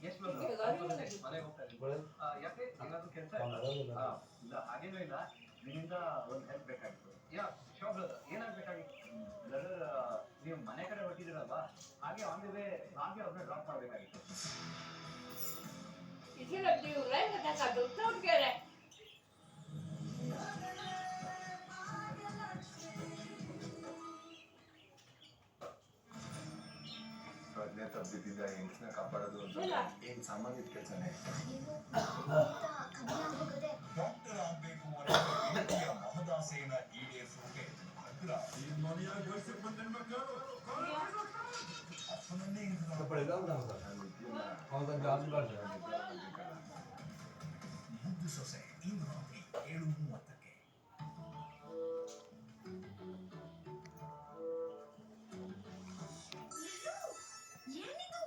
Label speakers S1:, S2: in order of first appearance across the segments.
S1: ಎಷ್ಟು ಮನೆಗೆ ಹೋಗ್ತಾ ಇದ್ದೀನಿ. ಯಾಕೆ ಏನಾದ್ರು ಕೆಲಸ ಇಲ್ಲ ಹಾಗೇನೂ ಇಲ್ಲ. ನಿಮ್ಮಿಂದ ಒಂದು ಹೆಲ್ಪ್ ಬೇಕಾಗಿತ್ತು. ಯಾ ಶೋಭ್ ಬ್ರದರ್ ಏನಾಗಬೇಕಾಗಿತ್ತು ಬ್ರದರ್? ನೀವು ಮನೆ ಕಡೆ ಹೊರಟಿದ್ದೀರಲ್ವಾ, ಹಾಗೆ ಆನ್ ದಿ ವೇ ಹಾಗೆ ಅವ್ರನ್ನ ಡ್ರಾಪ್ ಮಾಡಬೇಕಾಗಿತ್ತು.
S2: Ici, le petit ouvert, c'est un cadeau de tout,
S1: ಪ್ರಜ್ಞೆ ತಪ್ಪಿದ್ದ ಹೆಂಗಸನ್ನ ಕಾಪಾಡೋದು ಏನ್ ಸಾಮಾನ್ಯ ಕೆಲಸನೇ. ಡಾಕ್ಟರ್ ಆಗ್ಬೇಕು ಅನ್ನೋ ಮಹದಾಸೆಯನ್ನ ಈಡೇರಿಸೋಕೆ ಮುದ್ದು ಸೊಸೆ ಇಂದು ರಾತ್ರಿ 7:30ಕ್ಕೆ.
S3: ಏನಿದು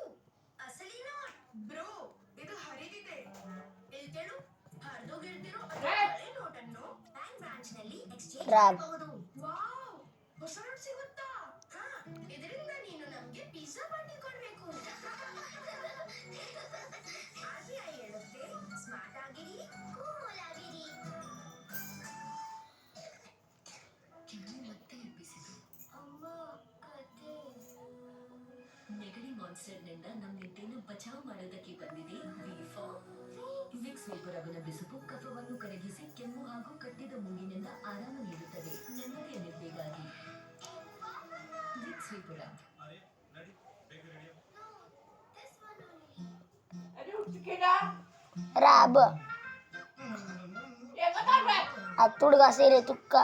S3: ಅಸಲಿನ ಬ್ರೋ? ಇದು ಹರಿದಿದೆ. ಇಲ್ಲಿ ಕೇಳು, ಹರಿದೋಗಿರ್ತಿರೋ ಹಳೆ ನೋಟನ್ನು ಬ್ಯಾಂಕ್ ಬ್ರಾಂಚ್ ನಲ್ಲಿ ಎಕ್ಸ್ಚೇಂಜ್ ಮಾಡಬಹುದು. ವಾವ್, ಹೊಸ ನೋಟ್ ಸಿಗುತ್ತಾ? ಹಾ, ಇದರಿಂದ ನೀನು ನಮ್ಗೆ ಪಿಜ್ಜಾ ಪಾರ್ಟಿ ಕೊಡ್ಬೇಕು. RBI ಹೇಳುತ್ತೆ, ಸ್ಮಾರ್ಟ್ ಆಗಿರಿ, ಕೂಲ್ ಆಗಿರಿ. ಕಿವಿ ಮತ್ತೆ ಎಬ್ಬಿಸಿತು. ಅಮ್ಮ ಕತೆ. ನೆಗಡಿ ಮಾನ್ಸ್ಟರ್ನಿಂದ ನಮ್ಮ ನಿದ್ದೆಯನ್ನು ಬಚಾವ್ ಮಾಡೋದಕ್ಕೆ ಬಂದಿದೆ ವಿಕ್ಸ್ ವೇಪರ್ ಅವಲಂಬಿಸುವ ಕಫವನ್ನು ಕರಗಿಸಿ ಕೆಮ್ಮು ಹಾಗೂ ಕಟ್ಟಿದ ಮೂಗಿನಿಂದ ಆರಾಮ ನೀಡುತ್ತದೆ. ನೆಮ್ಮದಿಯ ನಿದ್ದೆಗಾಗಿ ವಿಕ್ಸ್ ವೇಪರ್.
S4: ರಾಬ್ ತುಡುಗ ಸೇರೆ ತುಕ್ಕ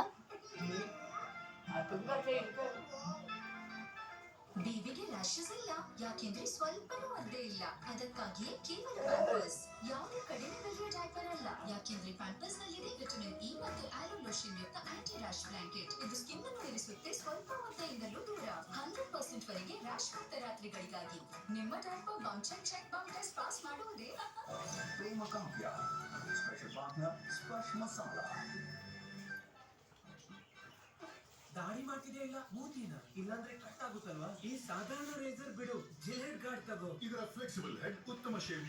S3: ಬೇಬಿಗೆ ರ್ಯಾಷಸ್ ಇಲ್ಲ, ಯಾಕೆಂದ್ರೆ ಸ್ವಲ್ಪನೂ ಅರ್ಧೆ ಇಲ್ಲ. ಅದಕ್ಕಾಗಿಯೇ ಕೇವಲ ಪ್ಯಾಂಪರ್ಸ್. ಯಾವುದೇ ಕಡಿಮೆ ಬೆಲೆಯ ಡೈಪರ್ ಅಲ್ಲ, ಯಾಕೆಂದ್ರೆ ಪ್ಯಾಂಪರ್ಸ್ ನಲ್ಲಿದೆ ವಿಟಮಿನ್ ಇ ಮತ್ತು ಆಲೋ ಲೋಷನ್ ಯುಕ್ತ ಆಂಟಿ ರ್ಯಾಶ್ ಬ್ಲಾಂಕೆಟ್. ಇದು ಸ್ಕಿನ್ ಅನ್ನು ಇರಿಸುತ್ತೆ ಸ್ವಲ್ಪ ಒದ್ದೆಯಿಂದಲೂ ದೂರ. 100% ವರೆಗೆ ರ್ಯಾಶ್ ಮುಕ್ತ ರಾತ್ರಿಗಳಿಗಾಗಿ ನಿಮ್ಮ diaper bounce check bounce test pass ಮಾಡುವುದೇ.
S1: ಪ್ರೇಮ ಕಾವ್ಯ ಸ್ಪೆಷಲ್ ಪಾರ್ಟ್ನರ್ ಸ್ಪರ್ಶ್ ಮಸಾಲಾ.
S5: ದಾಡಿ ಮಾಡ್ತಿದ್ಯಾ ಇಲ್ಲ ಮೂತಿನ, ಇಲ್ಲಾಂದ್ರೆ ಕಟ್ ಆಗುತ್ತಲ್ವಾ? ಈ ಸಾಧಾರಣ ರೇಸರ್ ಬಿಡು, ಜಿಲೆಟ್ ಗಾರ್ಡ್ ತಗೋ.
S1: ಇದರ ಫ್ಲೆಕ್ಸಿಬಲ್ ಹೆಡ್ ಉತ್ತಮ ಶೇವ್